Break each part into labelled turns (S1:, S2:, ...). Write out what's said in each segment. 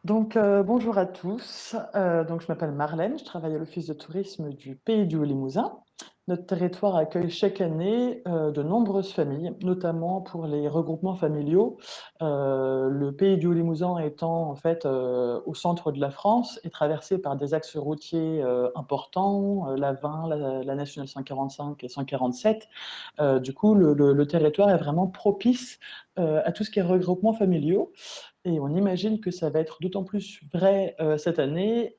S1: Bonjour à tous. Je m'appelle Marlène, je travaille à l'Office de tourisme du Pays du Haut-Limousin. Notre territoire accueille chaque année de nombreuses familles, notamment pour les regroupements familiaux. Le Pays du Haut-Limousin étant en fait au centre de la France et traversé par des axes routiers importants, la 20, la nationale 145 et 147. Du coup, le territoire est vraiment propice à tout ce qui est regroupements familiaux. Et on imagine que ça va être d'autant plus vrai, cette année,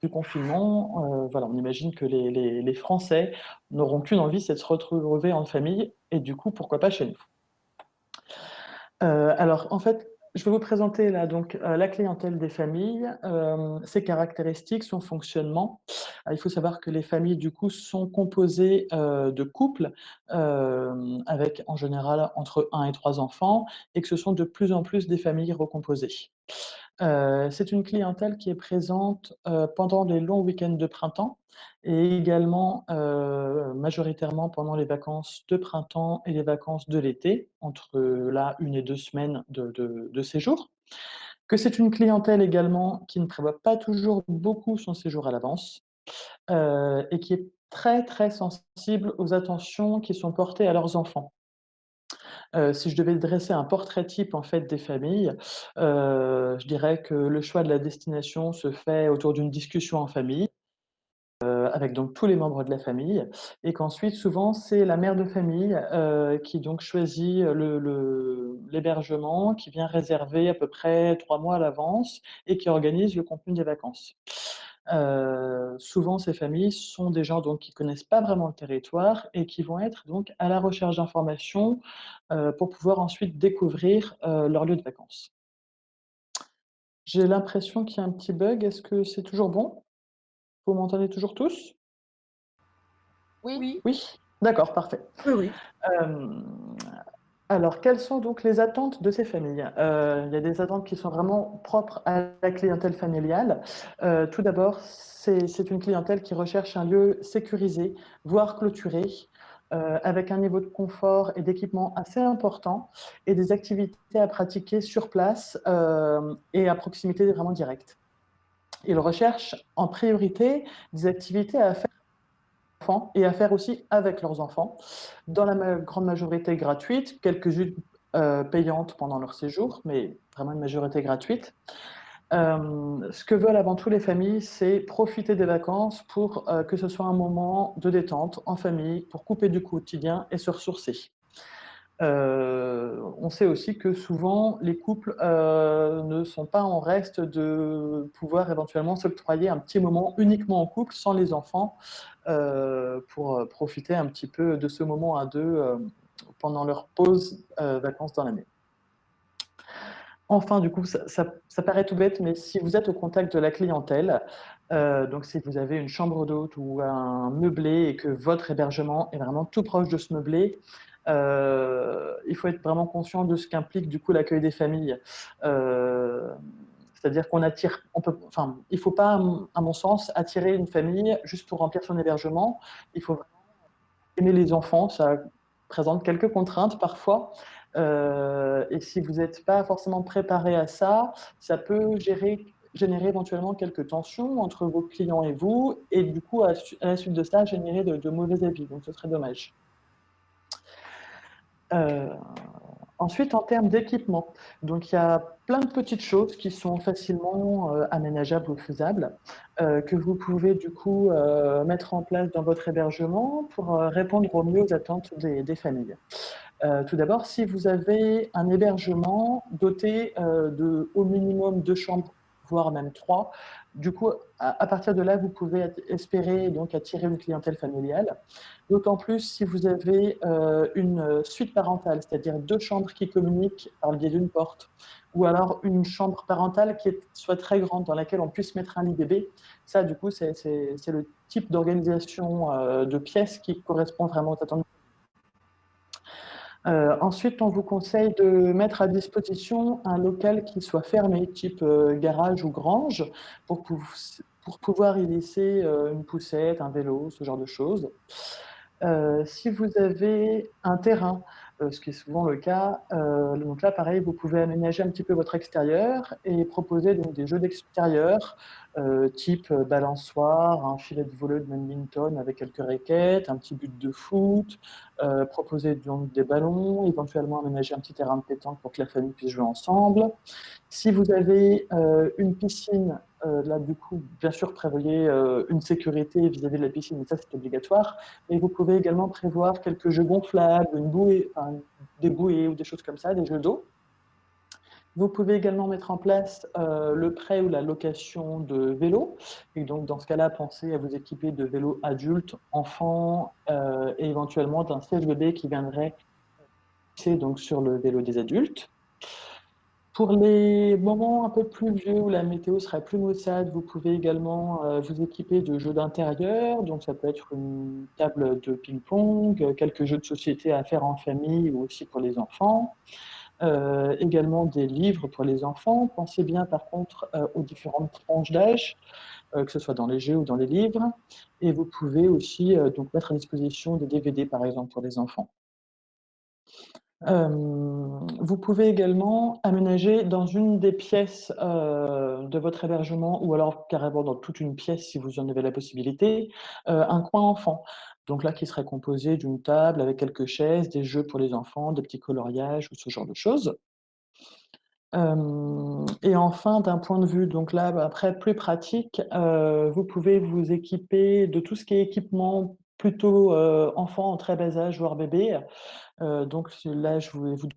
S1: du confinement. Voilà, on imagine que les Français n'auront qu'une envie, c'est de se retrouver en famille et du coup, pourquoi pas chez nous? Alors en fait, je vais vous présenter là la clientèle des familles, ses caractéristiques, son fonctionnement. Il faut savoir que les familles du coup sont composées, de couples, avec en général entre un et 3 enfants et que ce sont de plus en plus des familles recomposées. C'est une clientèle qui est présente, pendant les longs week-ends de printemps et également, majoritairement pendant les vacances de printemps et les vacances de l'été, entre, là 1 et 2 semaines de séjour. Que c'est une clientèle également qui ne prévoit pas toujours beaucoup son séjour à l'avance, et qui est très, très sensible aux attentions qui sont portées à leurs enfants. Si je devais dresser un portrait type, en fait, des familles, je dirais que le choix de la destination se fait autour d'une discussion en famille, avec donc tous les membres de la famille et qu'ensuite, souvent, c'est la mère de famille, qui donc choisit l'hébergement, qui vient réserver à peu près 3 mois à l'avance et qui organise le contenu des vacances. Souvent, ces familles sont des gens donc qui connaissent pas vraiment le territoire et qui vont être donc à la recherche d'informations, pour pouvoir ensuite découvrir, leur lieu de vacances. J'ai l'impression qu'il y a un petit bug. Est-ce que c'est toujours bon? Vous m'entendez toujours tous?
S2: Oui,
S1: Oui? D'accord, parfait.
S2: oui, oui.
S1: Hem, alors quelles sont donc les attentes de ces familles? Il y a des attentes qui sont vraiment propres à la clientèle familiale. Tout d'abord, c'est une clientèle qui recherche un lieu sécurisé, voire clôturé, avec un niveau de confort et d'équipement assez important et des activités à pratiquer sur place, et à proximité vraiment directe. Ils recherchent en priorité des activités à faire enfants et à faire aussi avec leurs enfants, dans la grande majorité gratuite, quelques-unes payantes pendant leur séjour, mais vraiment une majorité gratuite. Ce que veulent avant tout les familles, c'est profiter des vacances pour que ce soit un moment de détente en famille, pour couper du quotidien et se ressourcer. On sait aussi que souvent les couples, ne sont pas en reste de pouvoir éventuellement s'octroyer un petit moment uniquement en couple, sans les enfants, pour, profiter un petit peu de ce moment à 2, pendant leur pause, vacances dans l'année. Enfin, du coup, ça paraît tout bête, mais si vous êtes au contact de la clientèle, donc si vous avez une chambre d'hôte ou un meublé et que votre hébergement est vraiment tout proche de ce meublé, il faut être vraiment conscient de ce qu'implique, du coup, l'accueil des familles. Heu, C'est-à-dire qu'on attire on peut enfin, il faut pas, à mon sens, attirer une famille juste pour remplir son hébergement. Il faut aimer les enfants, ça présente quelques contraintes parfois, et si vous êtes pas forcément préparé à ça, ça peut générer éventuellement quelques tensions entre vos clients et vous et du coup à la suite de ça, générer de mauvais avis, donc ce serait dommage. Heu, Ensuite en termes d'équipement, donc il y a plein de petites choses qui sont facilement, aménageables ou faisables, que vous pouvez du coup, mettre en place dans votre hébergement pour, répondre au mieux aux attentes des familles. Tout d'abord, si vous avez un hébergement doté, de au minimum 2 chambres, voire même 3, du coup, à partir de là, vous pouvez espérer donc attirer une clientèle familiale. D'autant plus si vous avez, une, suite parentale, c'est-à-dire 2 chambres qui communiquent par le biais d'une porte ou alors une chambre parentale soit très grande, dans laquelle on puisse mettre un lit bébé. Ça, du coup, c'est le type d'organisation, de pièces qui correspond vraiment aux attentes. Ensuite, on vous conseille de mettre à disposition un local qui soit fermé, type, garage ou grange, pour pouvoir y laisser, une poussette, un vélo, ce genre de choses. Si vous avez un terrain, ce qui est souvent le cas. Donc là, pareil, vous pouvez aménager un petit peu votre extérieur et proposer donc des jeux d'extérieur, type, balançoire, un filet de volley de badminton avec quelques raquettes, un petit but de foot, proposer donc des ballons, éventuellement aménager un petit terrain de pétanque pour que la famille puisse jouer ensemble. Si vous avez, une piscine, là, du coup, bien sûr, prévoyez, une sécurité vis-à-vis de la piscine, mais ça, c'est obligatoire. Et vous pouvez également prévoir quelques jeux gonflables, une bouée, enfin, des bouées ou des choses comme ça, des jeux d'eau. Vous pouvez également mettre en place, le prêt ou la location de vélos et donc dans ce cas-là, pensez à vous équiper de vélos adultes, enfants, et éventuellement d'un siège bébé qui viendrait glisser donc sur le vélo des adultes. Pour les moments un peu plus vieux où la météo serait plus maussade, vous pouvez également, vous équiper de jeux d'intérieur, donc ça peut être une table de ping-pong, quelques jeux de société à faire en famille ou aussi pour les enfants. Également des livres pour les enfants. Pensez bien par contre, aux différentes tranches d'âge, que ce soit dans les jeux ou dans les livres et vous pouvez aussi, donc mettre à disposition des DVD par exemple pour les enfants. Vous pouvez également aménager dans une des pièces, de votre hébergement ou alors carrément dans toute une pièce si vous en avez la possibilité, un coin enfant. Donc là, qui serait composé d'une table avec quelques chaises, des jeux pour les enfants, des petits coloriages ou ce genre de choses. Et enfin, d'un point de vue donc là, bah, après plus pratique, vous pouvez vous équiper de tout ce qui est équipement plutôt, enfant en très bas âge, voire bébé. Donc là, je voulais vous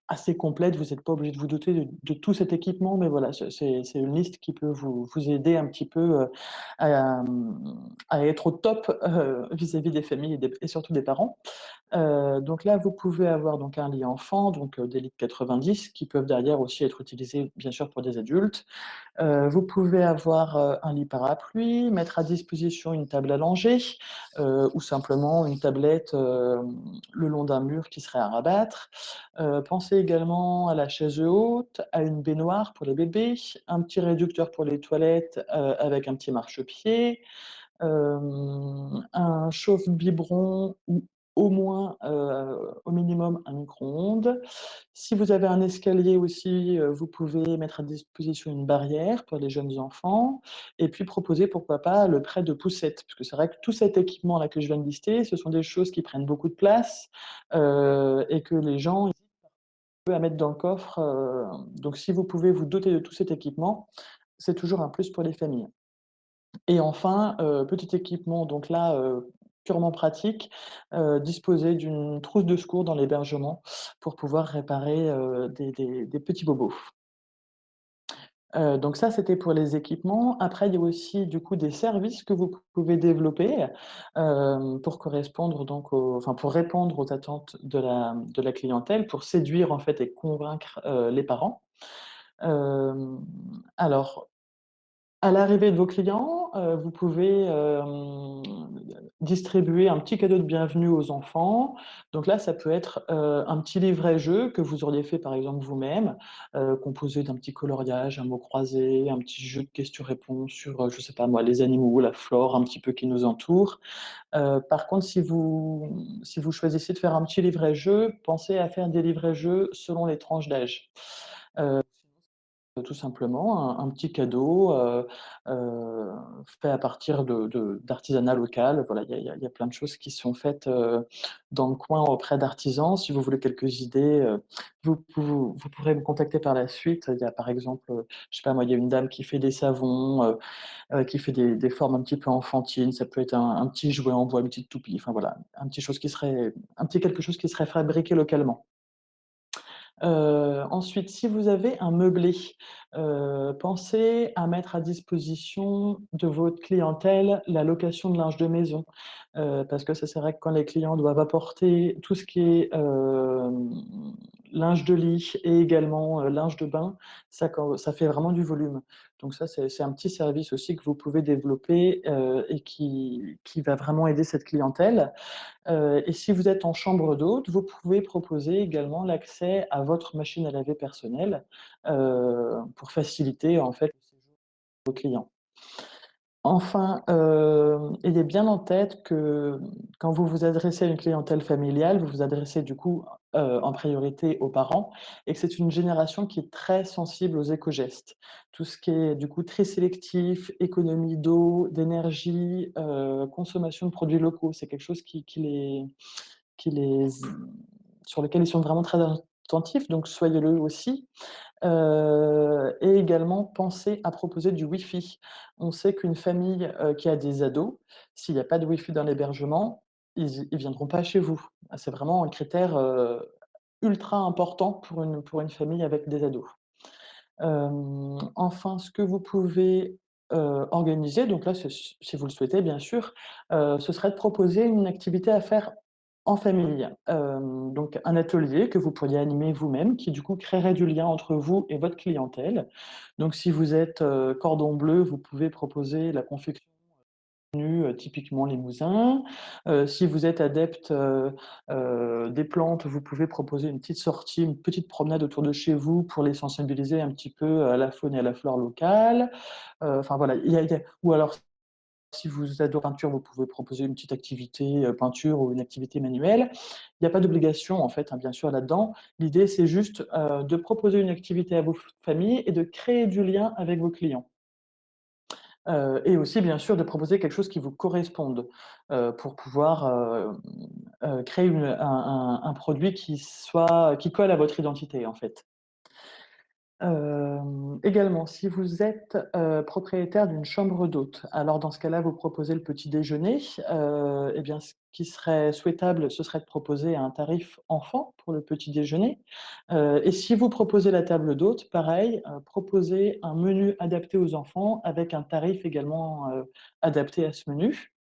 S1: assez complète, vous êtes pas obligé de vous doter de tout cet équipement, mais voilà, c'est une liste qui peut vous aider un petit peu, à être au top, vis-à-vis des familles et surtout des parents. Donc là, vous pouvez avoir donc un lit enfant, donc des lits de 90 qui peuvent derrière aussi être utilisés, bien sûr, pour des adultes. Vous pouvez avoir, un lit parapluie, mettre à disposition une table allongée, ou simplement une tablette, le long d'un mur qui serait à rabattre. Pensez également à la chaise haute, à une baignoire pour les bébés, un petit réducteur pour les toilettes, avec un petit marchepied, un chauffe-biberon ou au moins, au minimum un micro-ondes. Si vous avez un escalier aussi, vous pouvez mettre à disposition une barrière pour les jeunes enfants et puis proposer, pourquoi pas, le prêt de poussettes. Parce que c'est vrai que tout cet équipement-là que je viens de lister, ce sont des choses qui prennent beaucoup de place, et que les gens hésitent un peu à mettre dans le coffre, donc si vous pouvez vous doter de tout cet équipement, c'est toujours un plus pour les familles. Et enfin, petit équipement donc là, purement pratique, disposer d'une trousse de secours dans l'hébergement pour pouvoir réparer, des petits bobos. Donc ça, c'était pour les équipements. Après, il y a aussi du coup des services que vous pouvez développer, pour correspondre donc aux enfin pour répondre aux attentes de la clientèle, pour séduire en fait et convaincre, les parents. Hem, alors à l'arrivée de vos clients, vous pouvez, distribuer un petit cadeau de bienvenue aux enfants. Donc là, ça peut être, un petit livret jeu que vous auriez fait, par exemple, vous-même, composé d'un petit coloriage, un mot croisé, un petit jeu de questions-réponses sur, je sais pas moi, les animaux, la flore un petit peu qui nous entoure. Par contre, si vous choisissez de faire un petit livret jeu, pensez à faire des livrets jeux selon les tranches d'âge. Tout simplement, un petit cadeau, heu, fait à partir d'artisanat local. Voilà, il y a plein de choses qui sont faites, dans le coin auprès d'artisans. Si vous voulez quelques idées, vous pourrez me contacter par la suite. Il y a par exemple, je sais pas moi, il y a une dame qui fait des savons, qui fait des formes un petit peu enfantines. Ça peut être un petit jouet en bois, une petite toupie, enfin voilà, un petit quelque chose qui serait fabriqué localement. Ensuite, si vous avez un meublé, pensez à mettre à disposition de votre clientèle la location de linge de maison. Parce que ça, c'est vrai que quand les clients doivent apporter tout ce qui est, linge de lit et également, linge de bain, ça fait vraiment du volume. Donc ça, c'est un petit service aussi que vous pouvez développer, et qui va vraiment aider cette clientèle. Et si vous êtes en chambre d'hôte, vous pouvez proposer également l'accès à votre machine à laver personnelle, pour faciliter en fait le séjour de vos clients. Enfin, ayez bien en tête que quand vous vous adressez à une clientèle familiale, vous vous adressez du coup, en priorité aux parents et que c'est une génération qui est très sensible aux éco-gestes. Tout ce qui est du coup très sélectif, économie d'eau, d'énergie, consommation de produits locaux, c'est quelque chose qui les sur lequel ils sont vraiment très attentifs, donc soyez-le aussi. Et également penser à proposer du Wi-Fi. On sait qu'une famille, qui a des ados, s'il y a pas de Wi-Fi dans l'hébergement, ils viendront pas chez vous. Ah, c'est vraiment un critère, ultra important pour une famille avec des ados. Enfin, ce que vous pouvez, organiser, donc là, c'est si vous le souhaitez bien sûr, ce serait de proposer une activité à faire en famille. Donc un atelier que vous pourriez animer vous-même, qui du coup créerait du lien entre vous et votre clientèle. Donc si vous êtes, cordon bleu, vous pouvez proposer la confection typiquement limousin. Si vous êtes adepte, des plantes, vous pouvez proposer une petite sortie, une petite promenade autour de chez vous pour les sensibiliser un petit peu à la faune et à la flore locale. Enfin voilà, il y a ou alors si vous êtes de peinture, vous pouvez proposer une petite activité, peinture ou une activité manuelle. Il n'y a pas d'obligation en fait, hein, bien sûr là-dedans. L'idée c'est juste, de proposer une activité à vos familles et de créer du lien avec vos clients. Et aussi bien sûr de proposer quelque chose qui vous corresponde, pour pouvoir, créer un produit qui colle à votre identité, en fait. Également, si vous êtes, propriétaire d'une chambre d'hôte, alors dans ce cas-là, vous proposez le petit déjeuner, et bien, ce qui serait souhaitable, ce serait de proposer un tarif enfant pour le petit déjeuner, et si vous proposez la table d'hôte, pareil, proposez un menu adapté aux enfants avec un tarif également, adapté à ce menu.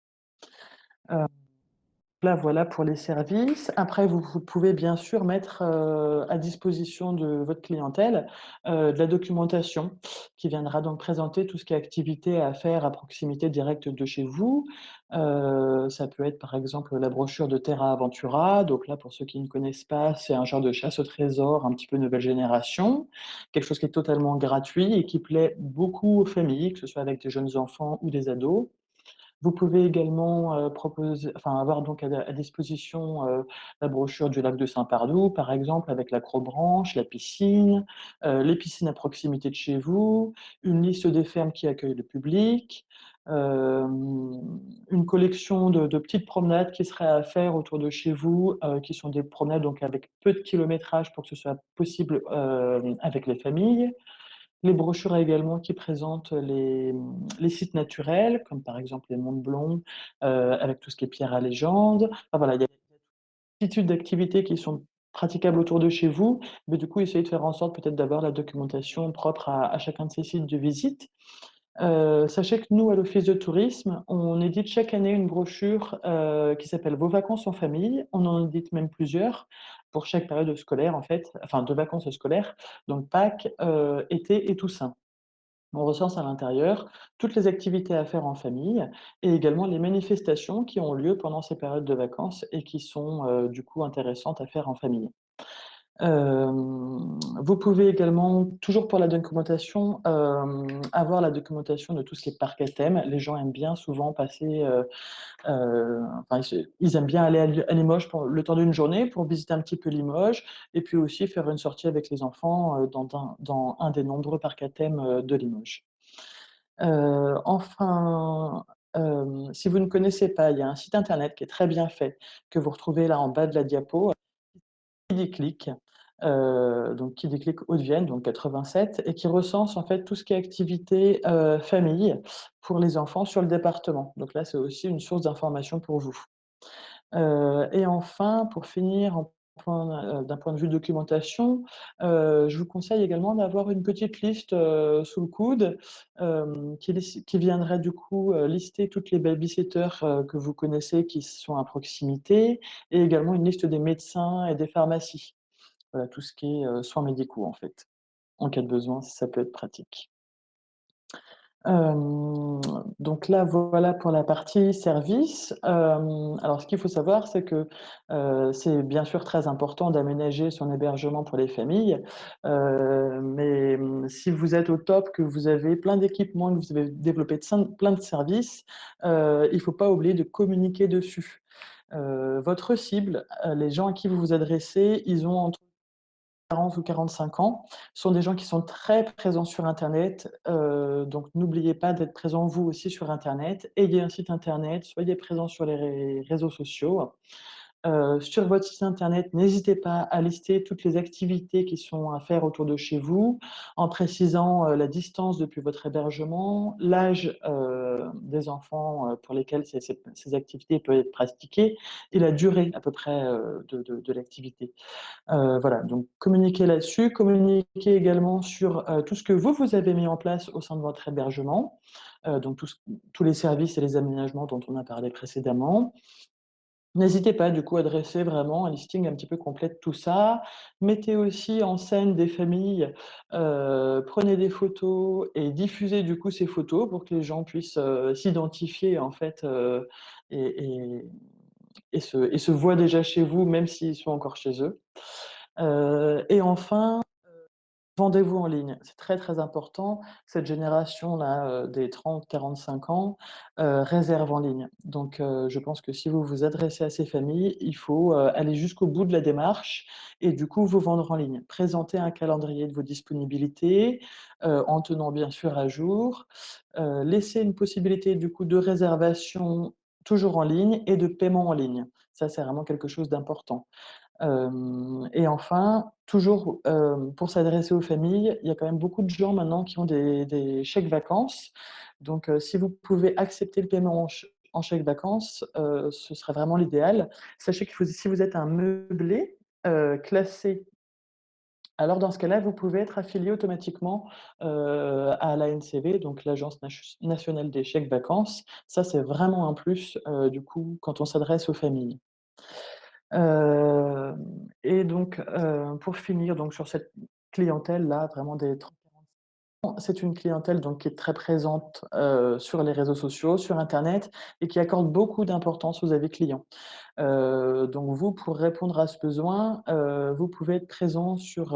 S1: Là, voilà pour les services. Après, vous pouvez bien sûr mettre, à disposition de votre clientèle, de la documentation qui viendra donc présenter tout ce qui est activité à faire à proximité directe de chez vous. Ça peut être par exemple la brochure de Terra Aventura. Donc là, pour ceux qui ne connaissent pas, c'est un genre de chasse au trésor un petit peu nouvelle génération. Quelque chose qui est totalement gratuit et qui plaît beaucoup aux familles, que ce soit avec des jeunes enfants ou des ados. Vous pouvez également, avoir donc à disposition, la brochure du lac de Saint-Pardoux, par exemple, avec l'acrobranche, la piscine, les piscines à proximité de chez vous, une liste des fermes qui accueillent le public, une collection de petites promenades qui seraient à faire autour de chez vous, qui sont des promenades donc avec peu de kilométrage pour que ce soit possible, avec les familles. Les brochures également qui présentent les sites naturels, comme par exemple les monts de Blon, avec tout ce qui est pierre à légende. Enfin voilà, il y a une multitude d'activités qui sont praticables autour de chez vous, mais du coup, essayez de faire en sorte peut-être d'avoir la documentation propre à chacun de ces sites de visite. Sachez que nous, à l'office de tourisme, on édite chaque année une brochure, qui s'appelle «Vos vacances en famille». On en édite même plusieurs pour chaque période scolaire en fait, enfin de vacances scolaires, donc Pâques, été et Toussaint. On recense à l'intérieur toutes les activités à faire en famille et également les manifestations qui ont lieu pendant ces périodes de vacances et qui sont, du coup intéressantes à faire en famille. Vous pouvez également, toujours pour la documentation, avoir la documentation de tout ce qui est parc à thème. Les gens aiment bien souvent passer, enfin ils aiment bien aller à Limoges pour le temps d'une journée pour visiter un petit peu Limoges et puis aussi faire une sortie avec les enfants, dans un des nombreux parcs à thème, de Limoges. Enfin, si vous ne connaissez pas, il y a un site internet qui est très bien fait, que vous retrouvez là en bas de la diapo, Qui déclic, donc Qui déclic Hauts-de-Vienne, donc 87 et qui recense en fait tout ce qui est activité, famille pour les enfants sur le département. Donc là, c'est aussi une source d'information pour vous. Et enfin, pour finir, d'un point de vue documentation, je vous conseille également d'avoir une petite liste, sous le coude, qui viendrait du coup, lister toutes les baby-sitters, que vous connaissez qui sont à proximité et également une liste des médecins et des pharmacies. Voilà, tout ce qui est, soins médicaux en fait. En cas de besoin, ça peut être pratique. Hem, donc là, voilà pour la partie service. Alors ce qu'il faut savoir, c'est que, c'est bien sûr très important d'aménager son hébergement pour les familles, mais, si vous êtes au top, que vous avez plein d'équipements, que vous avez développé plein de services, il ne faut pas oublier de communiquer dessus. Votre cible, les gens à qui vous vous adressez, ils ont entre 40 ou 45 ans, sont des gens qui sont très présents sur internet, donc n'oubliez pas d'être présent vous aussi sur internet. Ayez un site internet, soyez présent sur les réseaux sociaux. Sur votre site internet, n'hésitez pas à lister toutes les activités qui sont à faire autour de chez vous, en précisant, la distance depuis votre hébergement, l'âge, des enfants, pour lesquels ces activités peuvent être pratiquées et la durée à peu près, de l'activité. Voilà, donc communiquez là-dessus, communiquez également sur, tout ce que vous avez mis en place au sein de votre hébergement, donc tous les services et les aménagements dont on a parlé précédemment. N'hésitez pas du coup à dresser vraiment un listing un petit peu complet de tout ça. Mettez aussi en scène des familles, prenez des photos et diffusez du coup ces photos pour que les gens puissent, s'identifier en fait, et et et se voient déjà chez vous, même s'ils sont encore chez eux. Et enfin, vendez-vous en ligne, c'est très, très important. Cette génération-là, des 30-45 ans, réserve en ligne. Donc, je pense que si vous vous adressez à ces familles, il faut, aller jusqu'au bout de la démarche et du coup vous vendre en ligne. Présenter un calendrier de vos disponibilités, en tenant bien sûr à jour. Laisser une possibilité du coup de réservation toujours en ligne et de paiement en ligne. Ça, c'est vraiment quelque chose d'important. Et enfin, toujours, pour s'adresser aux familles, il y a quand même beaucoup de gens maintenant qui ont des chèques vacances. Donc, si vous pouvez accepter le paiement en chèque vacances, ce serait vraiment l'idéal. Sachez que si vous êtes un meublé, classé, alors dans ce cas-là, vous pouvez être affilié automatiquement, à l'ANCV, donc l'Agence nationale des chèques vacances. Ça, c'est vraiment un plus, du coup, quand on s'adresse aux familles. Et donc, pour finir donc sur cette clientèle-là, vraiment des 30-40 ans, c'est une clientèle donc qui est très présente, sur les réseaux sociaux, sur internet et qui accorde beaucoup d'importance aux avis clients. Donc vous, pour répondre à ce besoin, vous pouvez être présent sur,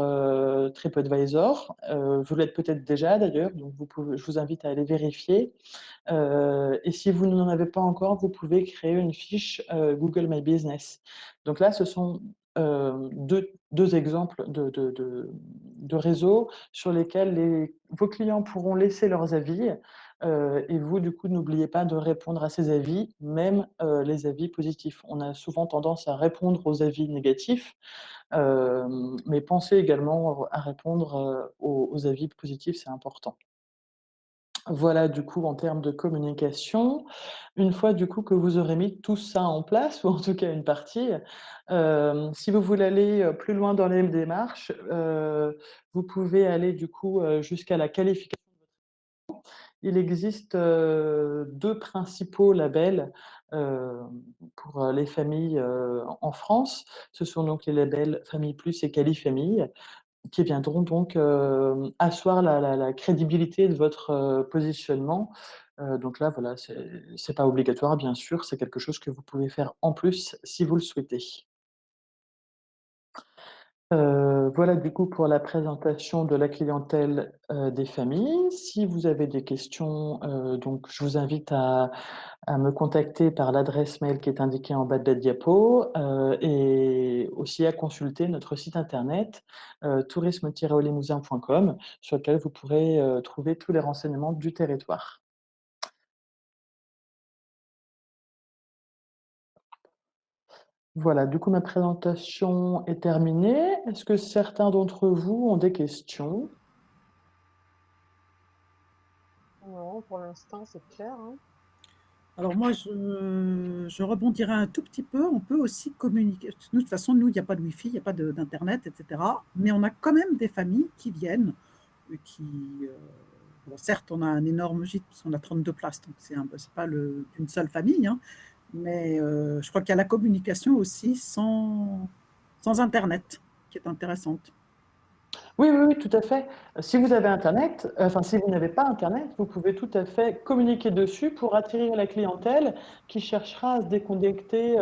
S1: TripAdvisor. Vous l'êtes peut-être déjà d'ailleurs, donc je vous invite à aller vérifier. Et si vous n'en avez pas encore, vous pouvez créer une fiche, Google My Business. Donc là, ce sont, 2 exemples de réseaux sur lesquels vos clients pourront laisser leurs avis, et vous, du coup, n'oubliez pas de répondre à ces avis, même, les avis positifs. On a souvent tendance à répondre aux avis négatifs, mais pensez également à répondre, aux avis positifs, c'est important. Voilà, du coup, en termes de communication. Une fois, du coup, que vous aurez mis tout ça en place, ou en tout cas une partie, si vous voulez aller, plus loin dans les démarches, vous pouvez aller, du coup, jusqu'à la qualification. Il existe, 2 principaux labels, heu, pour, les familles, en France. Ce sont donc les labels Famille Plus et Qualifamille qui viendront donc, asseoir la crédibilité de votre, positionnement. Donc là, voilà, c'est pas obligatoire bien sûr, c'est quelque chose que vous pouvez faire en plus si vous le souhaitez. Voilà du coup pour la présentation de la clientèle, des familles. Si vous avez des questions, donc je vous invite à me contacter par l'adresse mail qui est indiquée en bas de la diapo, et aussi à consulter notre site internet, tourisme-limousin.com, sur lequel vous pourrez, trouver tous les renseignements du territoire. Voilà, du coup ma présentation est terminée. Est-ce que certains d'entre vous ont des questions?
S2: Non, pour l'instant, c'est clair, hein.
S3: Alors moi, je rebondirai un tout petit peu. On peut aussi communiquer. Nous, de toute façon, nous, il n'y a pas de Wi-Fi, il n'y a pas d'internet, etc. Mais on a quand même des familles qui viennent, qui, euh, bon, certes, on a un énorme gîte, parce qu'on a 32 places, donc c'est pas une seule famille, hein, mais je crois qu'il y a la communication aussi sans internet, qui est intéressante.
S1: Oui, oui, oui, tout à fait. Si vous avez internet, enfin, si vous n'avez pas internet, vous pouvez tout à fait communiquer dessus pour attirer la clientèle qui cherchera à se déconnecter,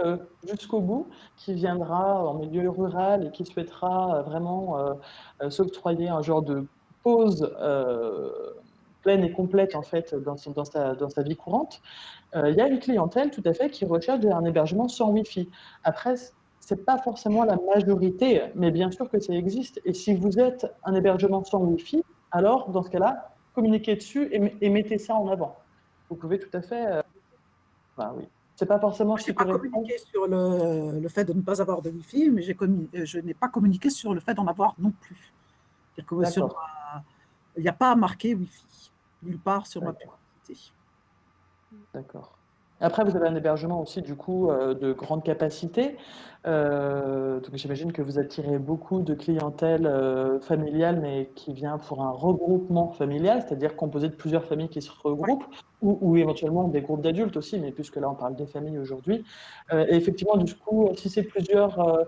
S1: jusqu'au bout, qui viendra en milieu rural et qui souhaitera, vraiment, s'octroyer un genre de pause pleine et complète en fait dans sa vie courante, il y a une clientèle tout à fait qui recherche un hébergement sans Wi-Fi. Après, c'est pas forcément la majorité, mais bien sûr que ça existe. Et si vous êtes un hébergement sans Wi-Fi, alors dans ce cas-là, communiquez dessus et mettez ça en avant. Vous pouvez tout à fait. Bah oui. C'est pas forcément
S3: Je
S1: ce
S3: n'ai
S1: qui
S3: pas
S1: correspond.
S3: communiqué sur le fait de ne pas avoir de Wi-Fi, mais je n'ai pas communiqué sur le fait d'en avoir non plus. C'est-à-dire que
S1: D'accord.
S3: il n'y a pas marqué Wi-Fi nulle part sur ma
S1: D'accord.
S3: publicité.
S1: D'accord. Après, vous avez un hébergement aussi, du coup, de grande capacité. Donc j'imagine que vous attirez beaucoup de clientèle familiale, mais qui vient pour un regroupement familial, c'est-à-dire composé de plusieurs familles qui se
S3: Ouais.
S1: regroupent, ou éventuellement des groupes d'adultes aussi, mais puisque là on parle des familles aujourd'hui. Et effectivement, du coup, si c'est plusieurs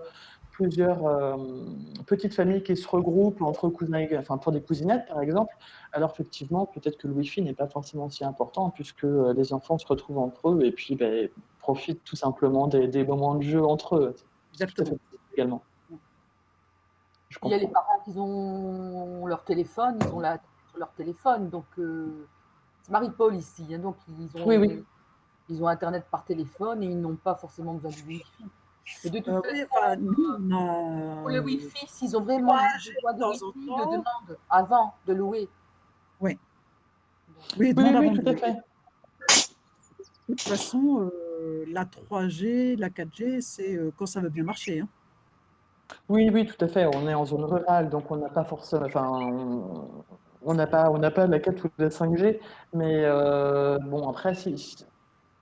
S1: petites familles qui se regroupent entre cousins, enfin pour des cousinettes par exemple, alors effectivement, peut-être que le Wi-Fi n'est pas forcément si important puisque les enfants se retrouvent entre eux et puis profitent tout simplement des moments de jeu entre eux. C'est tout à fait
S3: Exactement.
S1: possible également. Je
S2: Il y a les
S1: comprends.
S2: parents qui ont leur téléphone, ils ont la sur leur téléphone. Donc, c'est Marie-Paul ici, hein, donc
S1: Oui, oui.
S2: ils ont Internet par téléphone et ils n'ont pas forcément besoin du Wi-Fi. Mais de toute
S3: Oui,
S2: façon,
S3: enfin, nous, on
S2: pour le
S3: a
S2: Wi-Fi, s'ils ont vraiment besoin
S3: de
S2: de
S3: temps en
S2: Wi-Fi, ils le
S3: temps.
S2: demandent avant de louer.
S3: Oui,
S2: Donc,
S3: oui,
S1: Oui, oui,
S3: demande
S1: oui,
S3: avant de
S1: tout à
S3: louer.
S1: fait.
S3: De toute façon, la 3G, la 4G, c'est quand ça veut bien marcher, hein.
S1: Oui, oui, tout à fait. On est en zone rurale, donc on n'a pas forcément, enfin, on n'a pas la 4 ou la 5G, mais bon, après,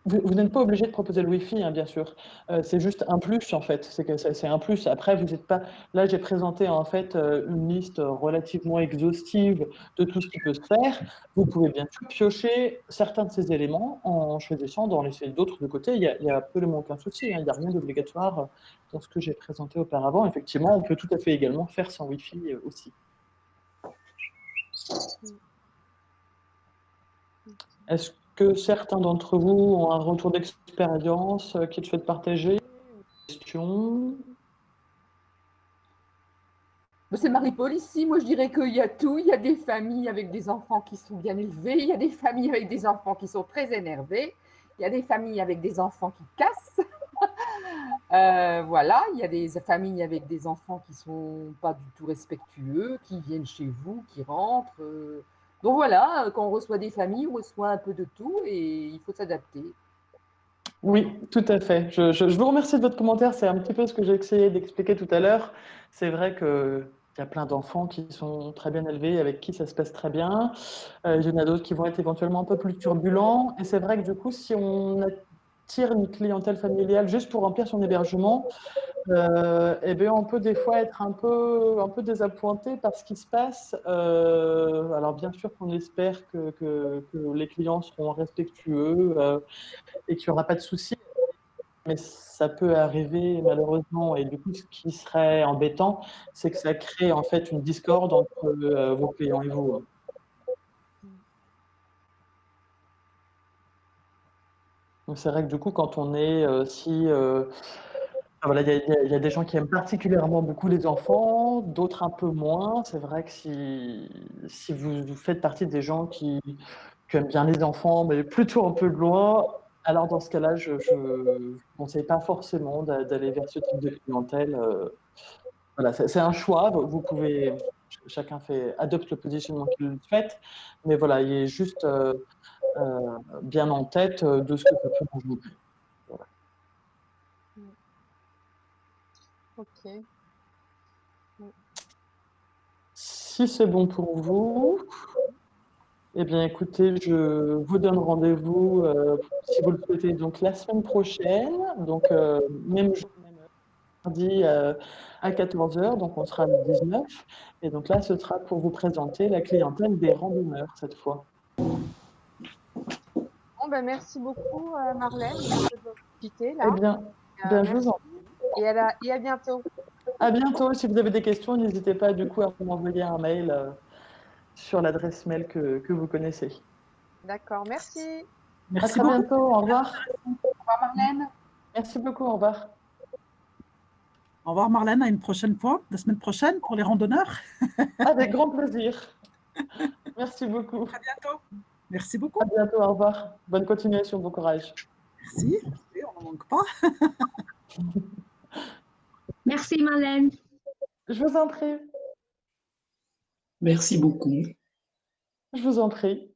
S1: vous n'êtes pas obligé de proposer le Wi-Fi, hein, bien sûr. C'est juste un plus, en fait. C'est que c'est un plus. Après, vous n'êtes pas. Là, j'ai présenté en fait une liste relativement exhaustive de tout ce qui peut se faire. Vous pouvez bien sûr piocher certains de ces éléments en choisissant d'en laisser d'autres de côté. Il y a absolument aucun souci, hein. Il n'y a rien d'obligatoire dans ce que j'ai présenté auparavant. Effectivement, on peut tout à fait également faire sans Wi-Fi aussi. Est-ce que certains d'entre vous ont un retour d'expérience qu'ils souhaitent partager? Question?
S2: c'est Marie-Paul ici. Moi, je dirais qu'il y a tout. Il y a des familles avec des enfants qui sont bien élevés. Il y a des familles avec des enfants qui sont très énervés. Il y a des familles avec des enfants qui cassent. Voilà, il y a des familles avec des enfants qui sont pas du tout respectueux, qui viennent chez vous, qui rentrent. Donc voilà, quand on reçoit des familles, on reçoit un peu de tout et il faut s'adapter.
S1: Oui, tout à fait. Je vous remercie de votre commentaire. C'est un petit peu ce que j'ai essayé d'expliquer tout à l'heure. C'est vrai qu'il y a plein d'enfants qui sont très bien élevés, avec qui ça se passe très bien. Il y en a d'autres qui vont être éventuellement un peu plus turbulents. Et c'est vrai que du coup, si on attire une clientèle familiale juste pour remplir son hébergement, eh bien, on peut des fois être un peu désappointé par ce qui se passe. Alors bien sûr qu'on espère que les clients seront respectueux et qu'il n'y aura pas de soucis. Mais ça peut arriver malheureusement, et du coup, ce qui serait embêtant, c'est que ça crée en fait une discorde entre vos clients et vous. Donc c'est vrai que du coup, quand on est voilà, il y a des gens qui aiment particulièrement beaucoup les enfants, d'autres un peu moins. C'est vrai que si vous faites partie des gens qui aiment bien les enfants, mais plutôt un peu de loin, alors dans ce cas-là, je ne conseille pas forcément d'aller vers ce type de clientèle. Voilà, c'est un choix. Vous pouvez, chacun adopte le positionnement qu'il souhaite, mais voilà, il est juste bien en tête de ce que ça peut engendrer. Voilà.
S2: Ok.
S1: Si c'est bon pour vous, eh bien écoutez, je vous donne rendez-vous si vous le souhaitez, donc la semaine prochaine, donc même jour, même heure, mardi à 14 heures, donc on sera le 19. Et donc là, ce sera pour vous présenter la clientèle des randonneurs cette fois.
S4: Bon, ben, merci beaucoup, Marlène, de votre activité,
S1: Eh
S4: là.
S1: bien, je vous
S4: Merci
S1: en
S4: et à bientôt.
S1: À bientôt. Si vous avez des questions, n'hésitez pas du coup à m'envoyer un mail sur l'adresse mail que vous connaissez.
S4: D'accord, merci.
S1: À
S3: Merci
S1: très
S3: beaucoup.
S1: bientôt. Au revoir.
S2: Au revoir, Marlène.
S1: Merci beaucoup. Au revoir.
S3: Au revoir Marlène, à une prochaine fois, la semaine prochaine pour les randonneurs.
S1: Avec grand plaisir. Merci beaucoup.
S3: À bientôt. Merci beaucoup.
S1: À bientôt, au revoir. Bonne continuation, bon courage.
S3: Merci. On n'en manque pas.
S5: Merci Marlène.
S1: Je vous en prie,
S6: Merci beaucoup.
S1: je vous en prie.